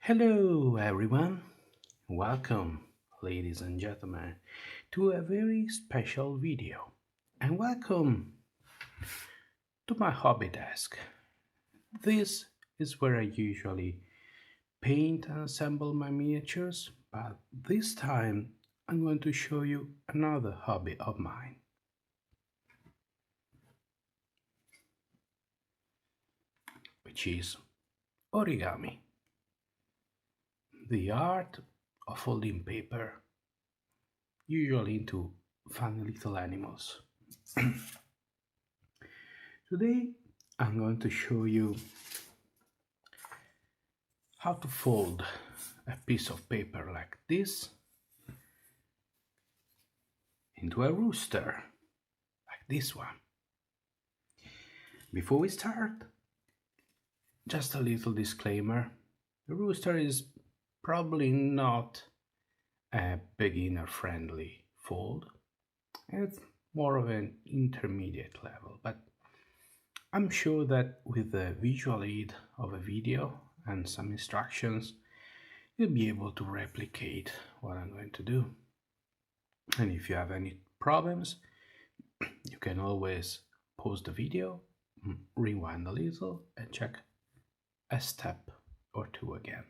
Hello, everyone. Welcome, ladies and gentlemen, to a very special video. And welcome to my hobby desk. This is where I usually paint and assemble my miniatures, but this time I'm going to show you another hobby of mine, which is origami, the art of folding paper, usually into funny little animals. Today I'm going to show you how to fold a piece of paper like this into a rooster, like this one. Before we start, just a little disclaimer. The rooster is probably not a beginner-friendly fold. It's more of an intermediate level, but I'm sure that with the visual aid of a video and some instructions, you'll be able to replicate what I'm going to do. And if you have any problems, you can always pause the video, rewind a little, and check a step or two again.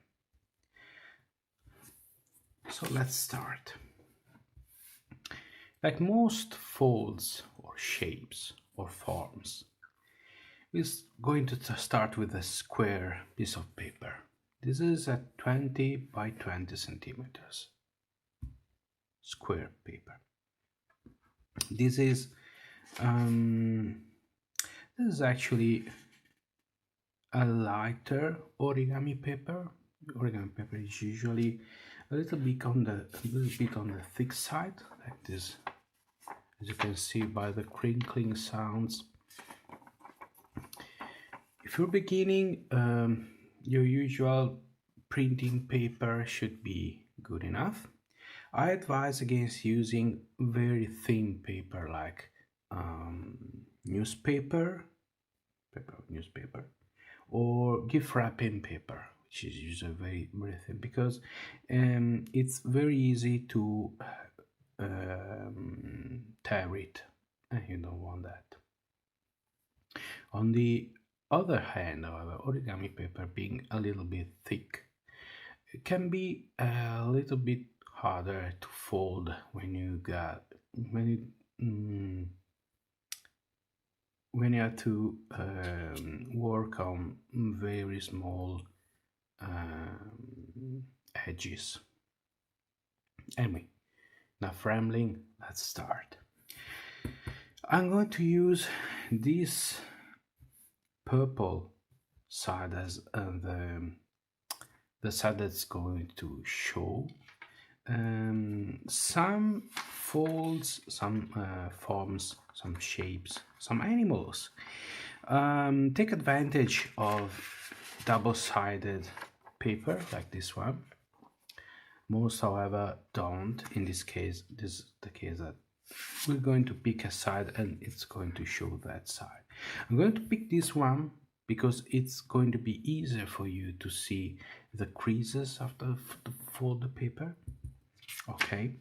So let's start. Like most folds or shapes or forms, we're going to start with a square piece of paper. This is a 20 by 20 centimeters square paper. This is actually a lighter origami paper. Origami paper is usually a little bit on the thick side, like this, as you can see by the crinkling sounds. If you're beginning, your usual printing paper should be good enough. I advise against using very thin paper like newspaper, or gift wrapping paper, which is usually very, very thin, because it's very easy to tear it, and you don't want that. On the other hand, however, origami paper being a little bit thick, it can be a little bit harder to fold when you have to work on very small edges. Anyway, enough rambling, let's start. I'm going to use this purple side as the side that's going to show some folds, some forms, some shapes, some animals. Take advantage of double-sided paper like this one. Most, however, don't. In this case, this is the case that we're going to pick a side and it's going to show that side. I'm going to pick this one because it's going to be easier for you to see the creases after the fold paper. Okay,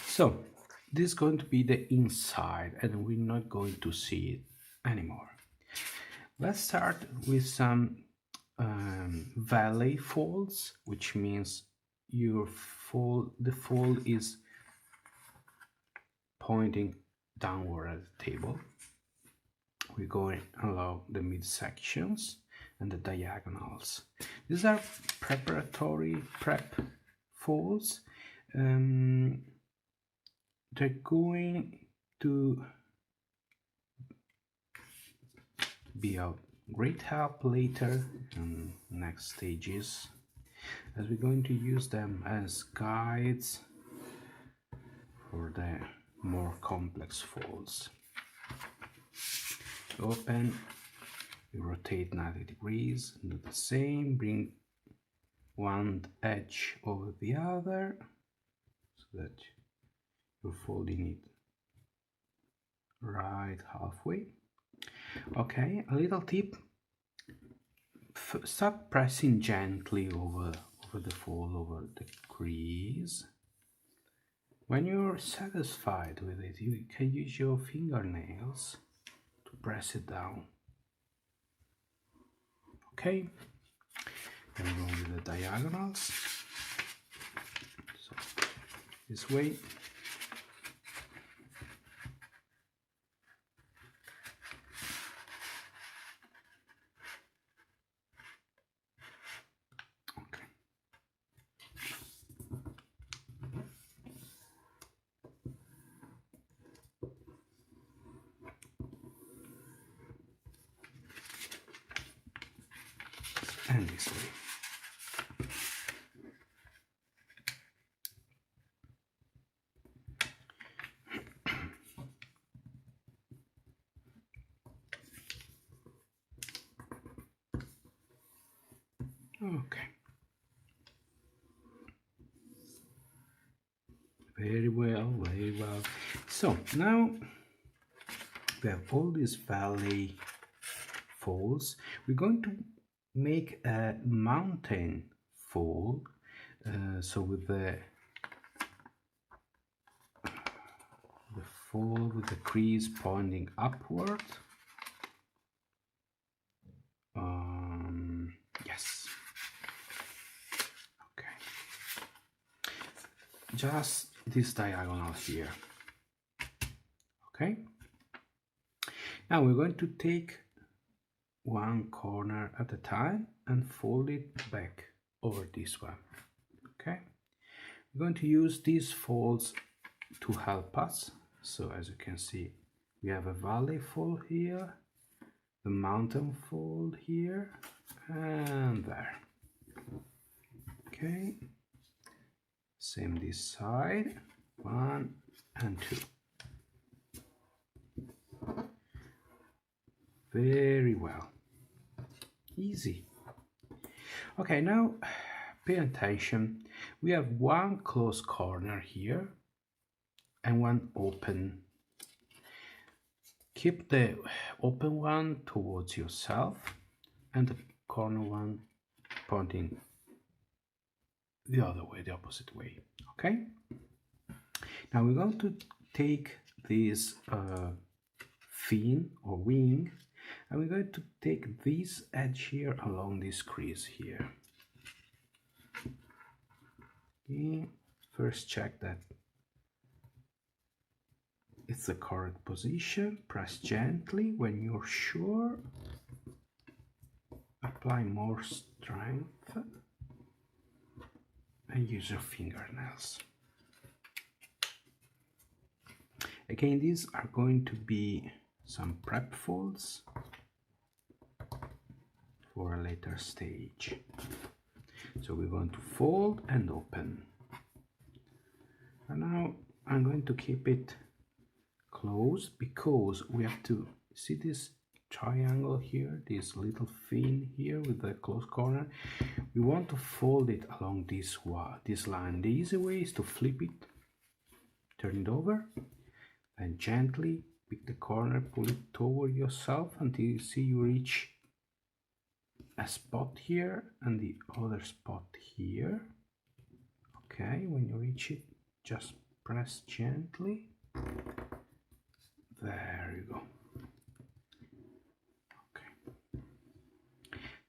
so this is going to be the inside and we're not going to see it anymore. Let's start with some valley folds, which means the fold is pointing downward at the table. We're going along the midsections and the diagonals. These are preparatory prep folds. They're going to be of great help later in next stages, as we're going to use them as guides for the more complex folds. Open, you rotate 90 degrees, do the same, bring one edge over the other so that you're folding it right halfway. Okay, a little tip: start pressing gently over the fold, over the crease. When you're satisfied with it, you can use your fingernails to press it down. Okay, then go with the diagonals. So this way. And this way. Okay. Very well, very well. So now we have all these valley folds. We're going to make a mountain fold. So with the fold with the crease pointing upward. Yes. Okay. Just this diagonal here. Okay. Now we're going to take one corner at a time and fold it back over this one. Okay. We're going to use these folds to help us. So as you can see, we have a valley fold here, the mountain fold here, and there. Okay. Same this side, 1 and 2. Very well. Easy. Okay, now pay attention. We have one closed corner here and one open. Keep the open one towards yourself and the corner one pointing the other way, the opposite way. Okay. Now we're going to take this fin or wing, and we're going to take this edge here along this crease here. Okay. First check that it's the correct position. Press gently when you're sure. Apply more strength and use your fingernails. Again, these are going to be some prep folds for a later stage. So we're going to fold and open. And now I'm going to keep it closed because we have to see this triangle here, this little fin here with the closed corner. We want to fold it along this line. The easy way is to flip it, turn it over, and gently pick the corner, pull it toward yourself until you see you reach a spot here and the other spot here. Okay, when you reach it, just press gently. There you go. Okay.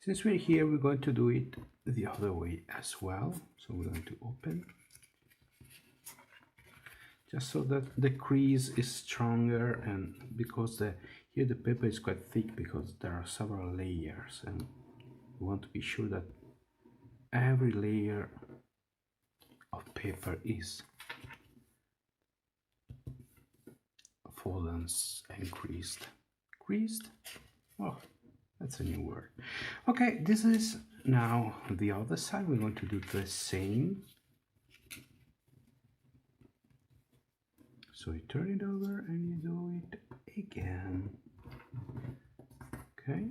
Since we're here, we're going to do it the other way as well. So we're going to open, just so that the crease is stronger, and because here the paper is quite thick because there are several layers, and we want to be sure that every layer of paper is folded and creased. Creased? Oh, that's a new word. Okay, this is now the other side. We're going to do the same. So you turn it over and you do it again. Okay.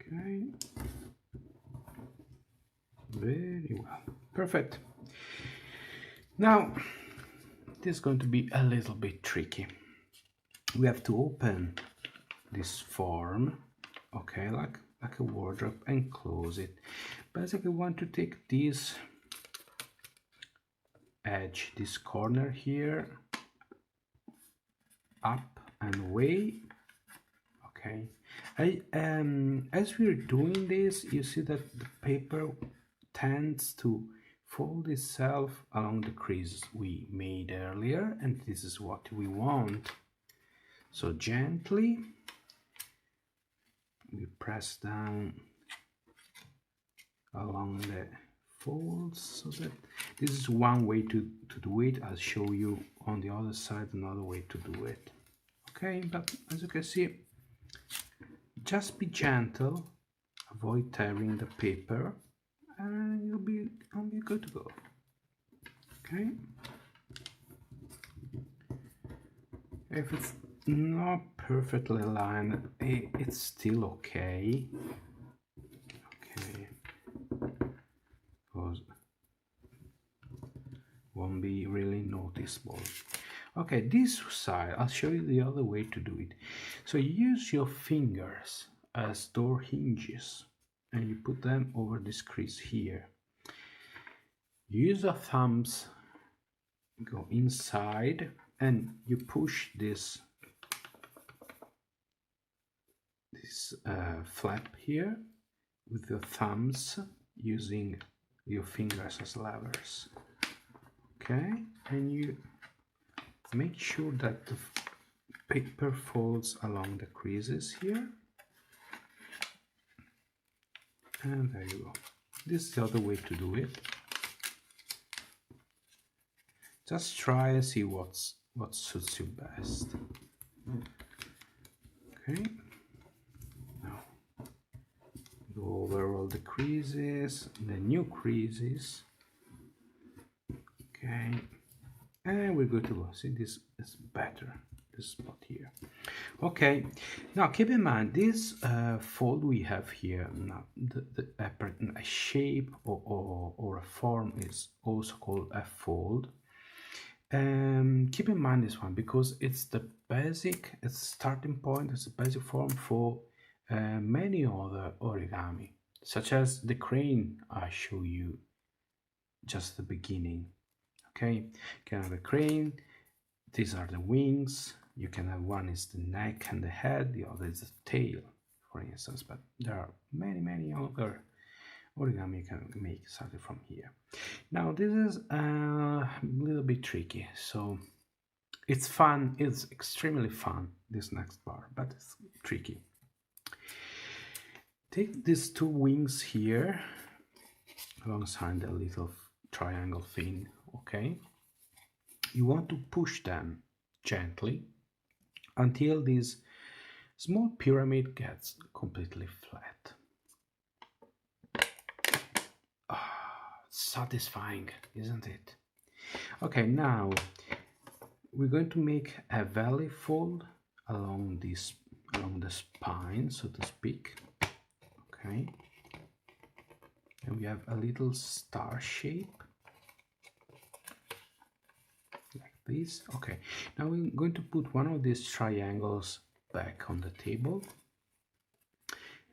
Okay. Perfect. Now, this is going to be a little bit tricky. We have to open this form, okay, like a wardrobe, and close it. Basically, we want to take this edge, this corner here, up and away. Okay, as we're doing this, you see that the paper tends to fold itself along the crease we made earlier, and this is what we want. So gently we press down along the folds, so that this is one way to do it. I'll show you on the other side another way to do it. Okay, but as you can see, just be gentle, avoid tearing the paper, and you'll be good to go. Okay, if it's not perfectly aligned, it's still okay. Okay, because won't be really noticeable. Okay, this side, I'll show you the other way to do it. So you use your fingers as door hinges, and you put them over this crease here. Use your thumbs, go inside, and you push this flap here with your thumbs, using your fingers as levers. Okay, and you make sure that the paper folds along the creases here, and there you go. This is the other way to do it. Just try and see what suits you best. Okay, now go over all the creases, the new creases. Okay, and we're good to go. See, this is better, this spot here. Okay, now keep in mind this fold we have here. Now a shape or a form is also called a fold. Keep in mind this one, because it's the basic, it's starting point, it's a basic form for many other origami, such as the crane I show you just at the beginning. Okay, you can have a crane, these are the wings, you can have one is the neck and the head, the other is the tail, for instance, but there are many other origami you can make starting from here. Now this is a little bit tricky, so it's fun, it's extremely fun, this next part, but it's tricky. Take these two wings here alongside the little triangle thing. Okay, you want to push them gently until this small pyramid gets completely flat. Satisfying, isn't it? Okay, now we're going to make a valley fold along the spine, so to speak. Okay, and we have a little star shape like this. Okay, now we're going to put one of these triangles back on the table,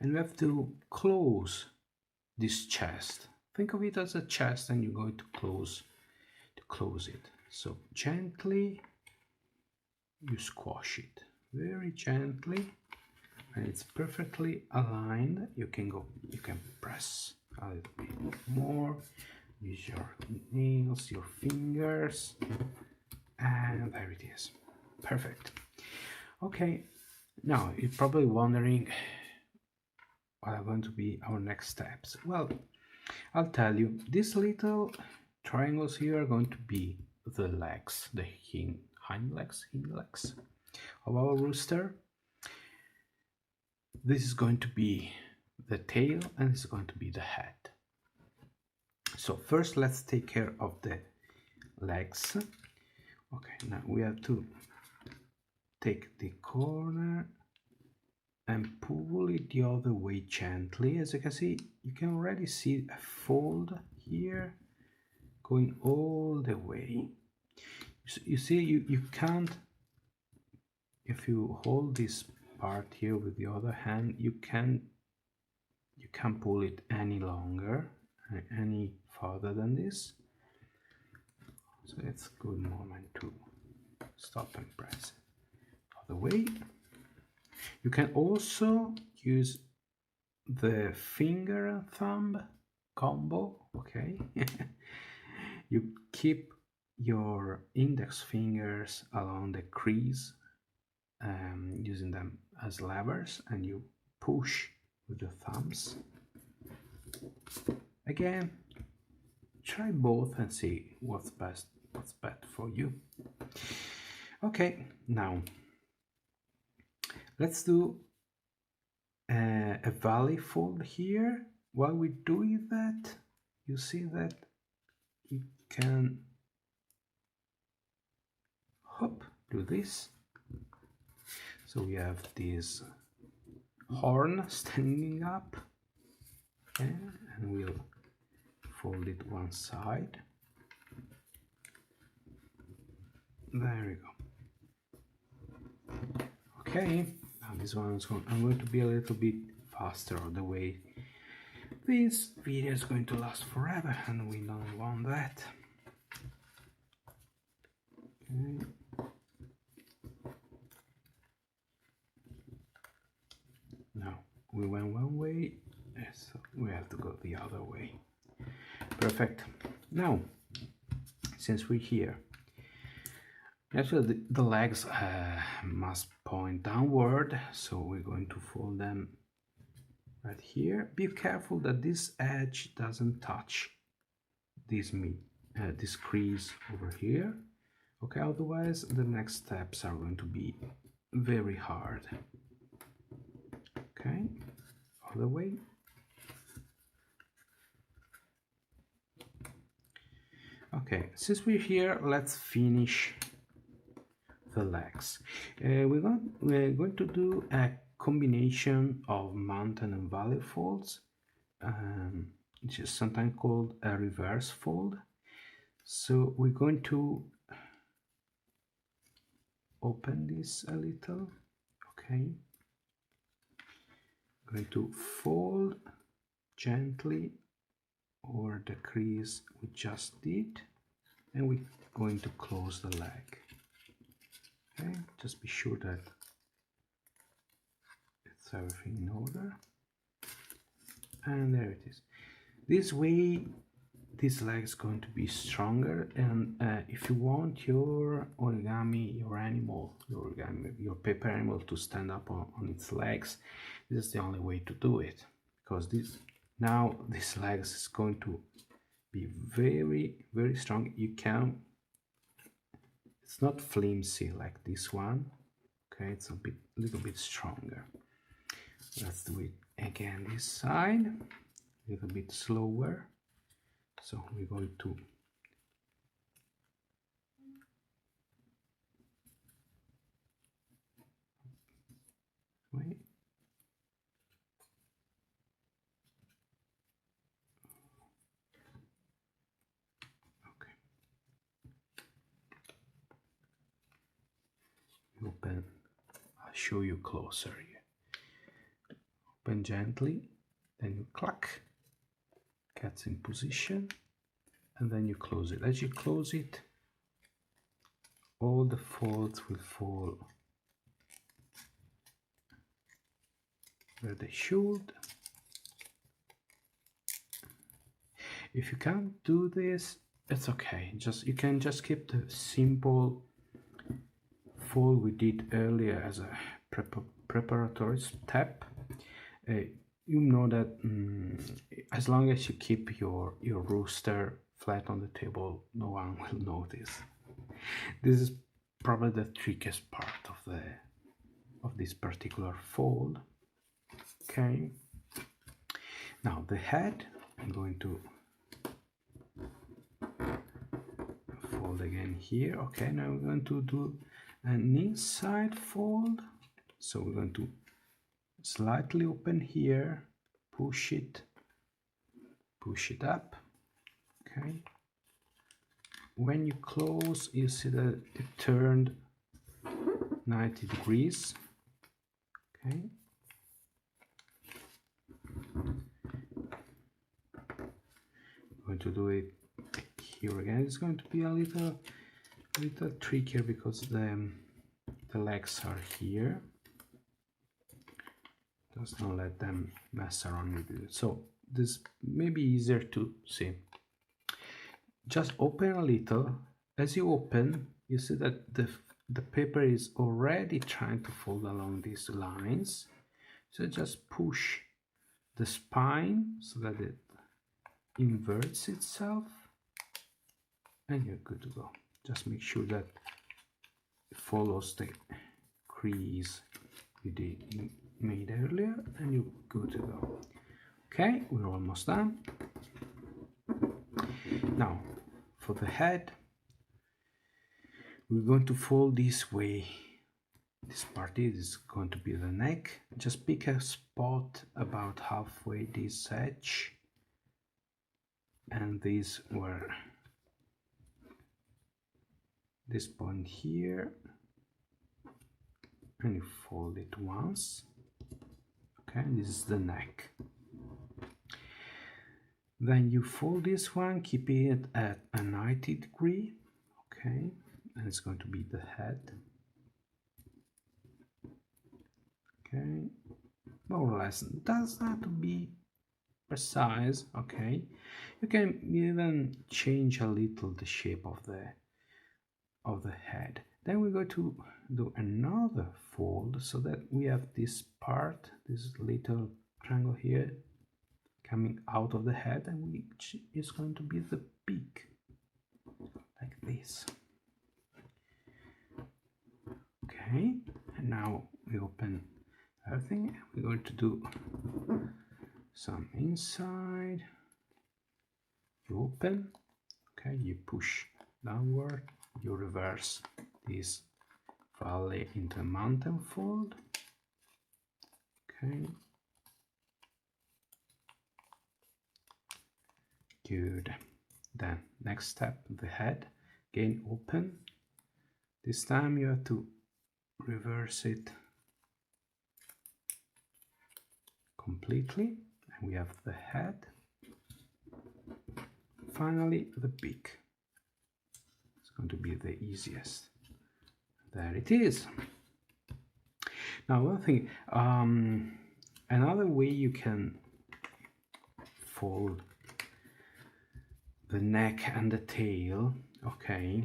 and we have to close this chest. Think of it as a chest, and you're going to close it. So gently you squash it, very gently, and it's perfectly aligned. You can press a little bit more, use your nails, your fingers, and there it is. Perfect. Okay, now you're probably wondering what are going to be our next steps. Well, I'll tell you, these little triangles here are going to be the legs, the hind legs of our rooster. This is going to be the tail, and this is going to be the head. So first let's take care of the legs. Okay, now we have to take the corner and pull it the other way gently. As you can see, you can already see a fold here, going all the way. You see, you can't, if you hold this part here with the other hand, you can't pull it any longer, any farther than this. So it's a good moment to stop and press other way. You can also use the finger and thumb combo, okay? You keep your index fingers along the crease, using them as levers, and you push with the thumbs. Again, try both and see what's best for you. Okay, now let's do a valley fold here. While we're doing that, you see that you can do this. So we have this horn standing up, okay, and we'll fold it one side. There we go. Okay, now this one is I'm going to be a little bit faster on the way. This video is going to last forever, and we don't want that. Okay. Now we went one way, so we have to go the other way. Perfect. Now, since we're here, actually the legs must point downward, so we're going to fold them right here. Be careful that this edge doesn't touch this crease over here. Okay, otherwise the next steps are going to be very hard. Okay, other way. Okay, since we're here, let's finish the legs. We're going to do a combination of mountain and valley folds, which is sometimes called a reverse fold. So we're going to open this a little. Okay, going to fold gently over the crease we just did, and we're going to close the leg. Okay, just be sure that it's everything in order, and there it is. This way this leg is going to be stronger, and if you want your origami, your paper animal to stand up on its legs, this is the only way to do it, because this legs is going to be very, very strong. It's not flimsy like this one. Okay, it's a little bit stronger. Let's do it again this side, a little bit slower. So we're going to wait. Okay. Open. I'll show you closer here. Open gently, then you clack. Cat's in position, and then you close it. As you close it, all the folds will fall where they should. If you can't do this, it's okay. You can just keep the simple fold we did earlier as a preparatory step. You know that as long as you keep your rooster flat on the table, no one will notice. This is probably the trickiest part of this particular fold. Okay. Now the head, I'm going to fold again here. Okay, now we're going to do an inside fold. So we're going to slightly open here, push it up. Okay, when you close, you see that it turned 90 degrees. Okay. I'm going to do it here again. It's going to be a little trickier because the legs are here. Does not let them mess around with it. So this may be easier to see. Just open a little. As you open, you see that the paper is already trying to fold along these lines. So just push the spine so that it inverts itself, and you're good to go. Just make sure that it follows the crease you made earlier, and you're good to go. Okay, we're almost done. Now for the head, we're going to fold this way. This part is going to be the neck. Just pick a spot about halfway this edge, and these were this point here, and you fold it once. Okay, this is the neck. Then you fold this one, keep it at a 90 degree. Okay, and it's going to be the head. Okay, more or less. Does not have to be precise. Okay, you can even change a little the shape of the head. Then we're going to do another fold so that we have this part, this little triangle here, coming out of the head, and which is going to be the beak, like this. Okay, and now we open everything. We're going to do some inside. You open, okay, you push downward, you reverse this valley into a mountain fold. Okay, good. Then next step, the head, again open. This time you have to reverse it completely, and we have the head. Finally, the beak. It's going to be the easiest. There it is. Now one thing, another way you can fold the neck and the tail, okay,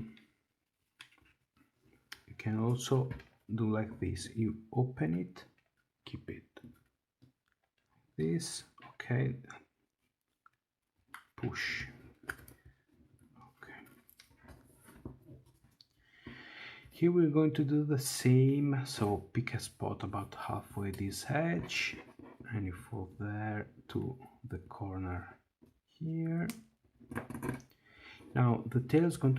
you can also do like this. You open it, keep it this, okay, push. Here we're going to do the same, so pick a spot about halfway this edge, and you fold there to the corner here. Now the tail is going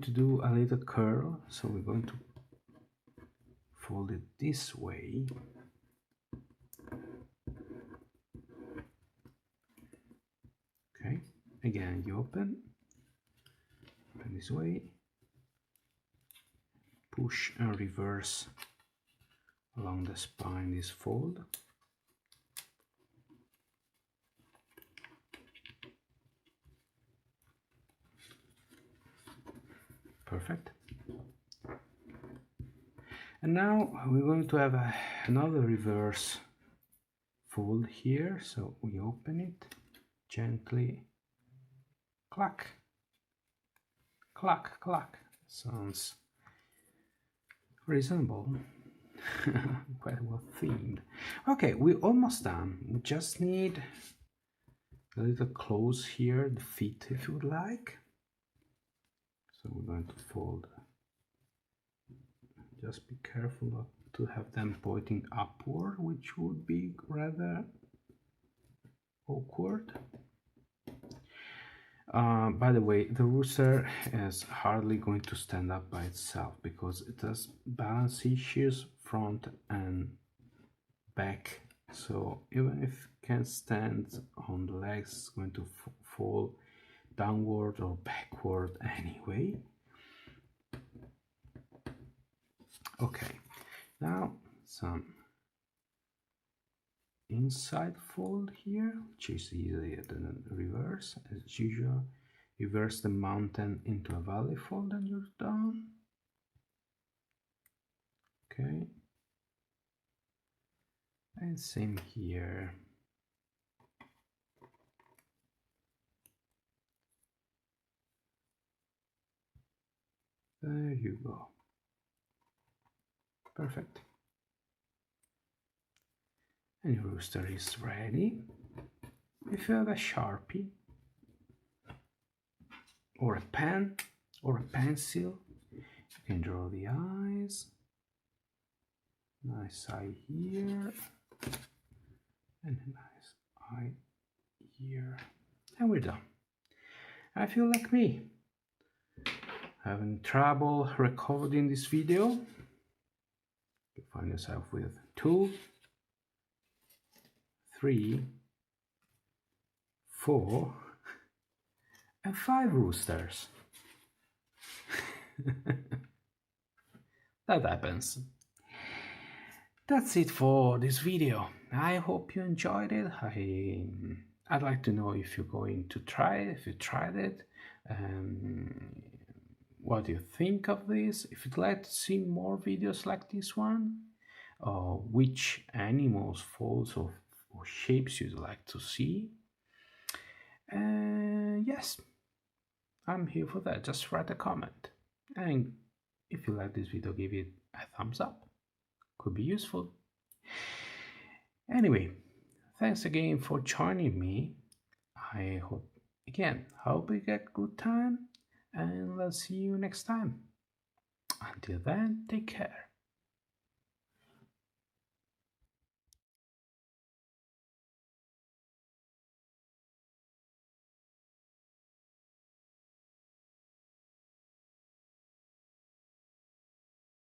to do a little curl, so we're going to fold it this way. Okay, again you open this way. Push and reverse along the spine this fold. Perfect. And now we're going to have another reverse fold here. So we open it gently. Clack, clack, clack. Sounds reasonable. Quite well themed. Okay, we're almost done. We just need a little close here, the feet if you would like. So we're going to fold. Just be careful not to have them pointing upward, which would be rather awkward. By the way, the rooster is hardly going to stand up by itself because it has balance issues front and back. So even if it can stand on the legs, it's going to fall downward or backward. awkward anyway. Okay, now some inside fold here, which is easier than reverse. As usual, reverse the mountain into a valley fold and you're done. Okay, and same here. There you go. Perfect. And your rooster is ready. If you have a Sharpie or a pen or a pencil, you can draw the eyes. Nice eye here and a nice eye here. And we're done. I feel like me, having trouble recording this video. You find yourself with 2, 3, 4, and 5 roosters. That happens. That's it for this video. I hope you enjoyed it. I'd like to know if you're going to try it, if you tried it, what you think of this, if you'd like to see more videos like this one, or which animals, folds, or shapes you'd like to see. Yes, I'm here for that. Just write a comment. And if you like this video, give it a thumbs up. Could be useful. Anyway, thanks again for joining me. I hope you get good time, and I'll see you next time. Until then, take care.